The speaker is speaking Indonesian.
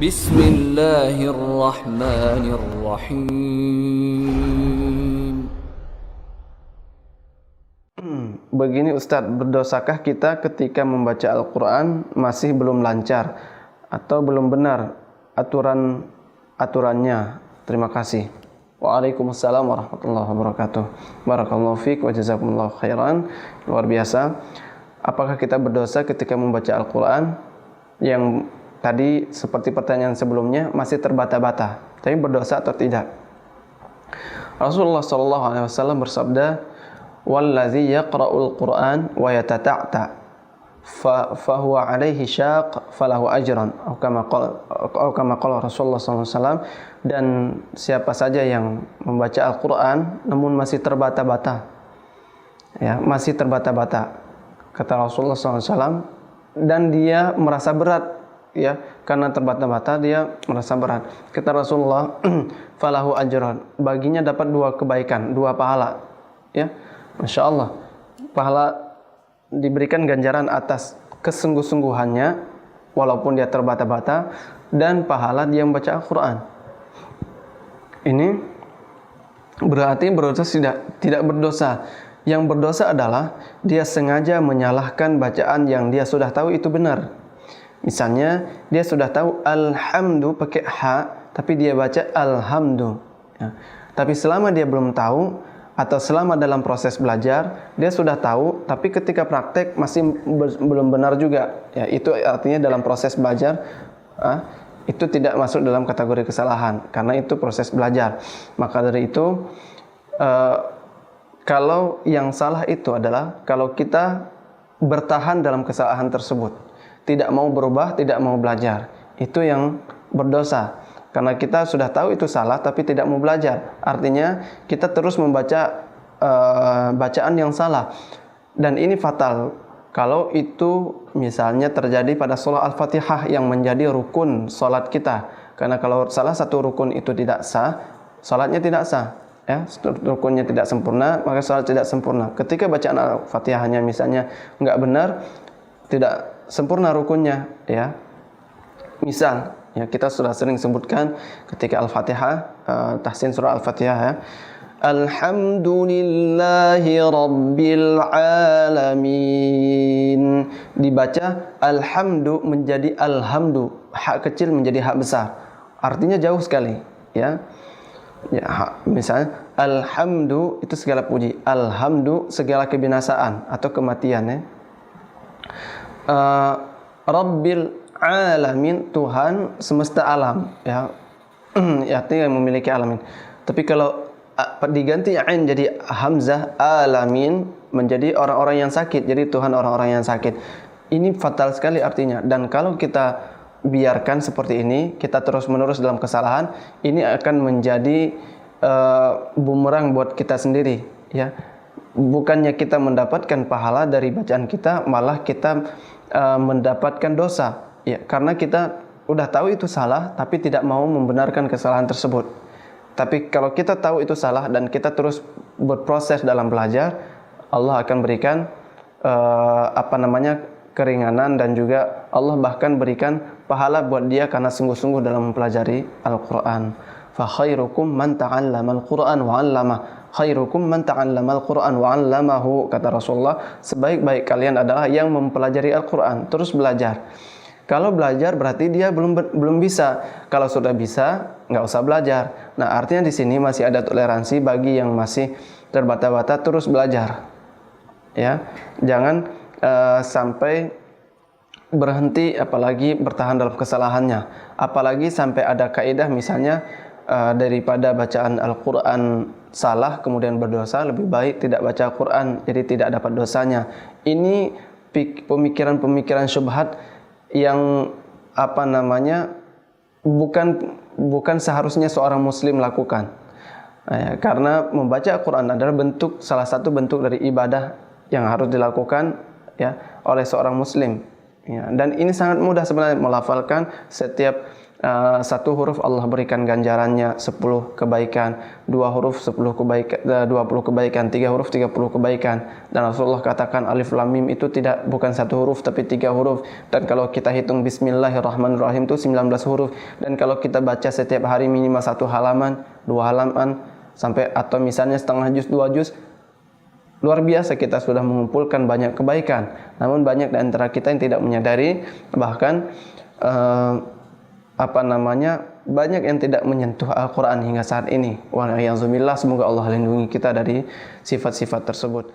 Bismillahirrahmanirrahim. Begini Ustadz, berdosakah kita ketika membaca Al-Quran masih belum lancar atau belum benar aturannya? Terima kasih. Waalaikumsalam warahmatullahi wabarakatuh. Barakallahu fiik wa jazakumullahu khairan. Luar biasa. Apakah kita berdosa ketika membaca Al-Quran yang tadi seperti pertanyaan sebelumnya masih terbata-bata, tapi berdosa atau tidak? Rasulullah SAW bersabda, "Wallazi yaqra'ul Qur'an wa yatata'ta fahuwa alaihi syaq falahu ajran." Atau kama qala Rasulullah SAW. Dan siapa saja yang membaca Al-Quran namun masih terbata-bata, ya, masih terbata-bata, kata Rasulullah SAW, dan dia merasa berat, ya, karena terbata-bata dia merasa berat. Kata Rasulullah, falahu ajran, baginya dapat 2 kebaikan, 2 pahala, ya. Masya Allah, pahala diberikan ganjaran atas kesungguh-sungguhannya walaupun dia terbata-bata, dan pahala dia membaca Al-Quran. Ini berarti berdosa tidak berdosa. Yang berdosa adalah dia sengaja menyalahkan bacaan yang dia sudah tahu itu benar. Misalnya dia sudah tahu alhamdu pakai ha, tapi dia baca alhamdu, ya. Tapi selama dia belum tahu atau selama dalam proses belajar dia sudah tahu, tapi ketika praktek masih belum benar juga, ya, itu artinya dalam proses belajar itu tidak masuk dalam kategori kesalahan, karena itu proses belajar. Maka dari itu kalau yang salah itu adalah kalau kita bertahan dalam kesalahan tersebut, tidak mau berubah, tidak mau belajar, itu yang berdosa. Karena kita sudah tahu itu salah tapi tidak mau belajar. Artinya kita terus membaca bacaan yang salah. Dan ini fatal kalau itu misalnya terjadi pada surah Al-Fatihah yang menjadi rukun salat kita. Karena kalau salah satu rukun itu tidak sah, salatnya tidak sah, ya. Rukunnya tidak sempurna, maka salat tidak sempurna. Ketika bacaan Al-Fatihahnya misalnya enggak benar, tidak sempurna rukunnya, ya. Misal, ya, kita sudah sering sebutkan ketika Al-Fatihah, tahsin surah Al-Fatihah, ya. Alhamdulillahi Rabbil Alamin. Dibaca alhamdu menjadi alhamdu, hak kecil menjadi hak besar. Artinya jauh sekali, ya. Ya, misalnya alhamdu itu segala puji, alhamdu segala kebinasaan atau kematian, ya. Rabbil Alamin, Tuhan semesta alam, ya. Artinya yang memiliki alamin. Tapi kalau diganti ain jadi hamzah, alamin, menjadi orang-orang yang sakit, jadi Tuhan orang-orang yang sakit. Ini fatal sekali artinya. Dan kalau kita biarkan seperti ini, kita terus-menerus dalam kesalahan, ini akan menjadi bumerang buat kita sendiri, ya. Bukannya kita mendapatkan pahala dari bacaan kita, malah kita mendapatkan dosa, ya, karena kita udah tahu itu salah tapi tidak mau membenarkan kesalahan tersebut. Tapi kalau kita tahu itu salah dan kita terus berproses dalam belajar, Allah akan berikan keringanan, dan juga Allah bahkan berikan pahala buat dia karena sungguh-sungguh dalam mempelajari Al-Quran. Fa khairukum man ta'allamal Qur'an wa 'allamah. Khairukum man ta'allamal Qur'an wa 'allamahu, kata Rasulullah, sebaik-baik kalian adalah yang mempelajari Al-Quran, terus belajar. Kalau belajar berarti dia belum bisa. Kalau sudah bisa, nggak usah belajar. Nah, artinya di sini masih ada toleransi bagi yang masih terbata-bata, terus belajar, ya. Jangan sampai berhenti, apalagi bertahan dalam kesalahannya. Apalagi sampai ada kaidah misalnya daripada bacaan Al-Quran salah kemudian berdosa, lebih baik tidak baca Al-Quran, jadi tidak dapat dosanya. Ini pemikiran-pemikiran syubhat yang bukan seharusnya seorang muslim lakukan, ya, karena membaca Al-Quran adalah salah satu bentuk dari ibadah yang harus dilakukan, ya, oleh seorang muslim, ya. Dan ini sangat mudah sebenarnya melafalkan setiap Satu huruf Allah berikan ganjarannya 10 kebaikan, dua huruf 10 kebaikan, 20 kebaikan, tiga huruf 30 kebaikan. Dan Rasulullah katakan alif lam mim itu bukan satu huruf tapi 3 huruf. Dan kalau kita hitung bismillahirrahmanirrahim itu 19 huruf. Dan kalau kita baca setiap hari minimal 1 halaman, 2 halaman, sampai atau misalnya setengah juz, 2 juz, luar biasa kita sudah mengumpulkan banyak kebaikan. Namun banyak di antara kita yang tidak menyadari, bahkan banyak yang tidak menyentuh Al-Quran hingga saat ini. Wal'iyadzubillah, semoga Allah lindungi kita dari sifat-sifat tersebut.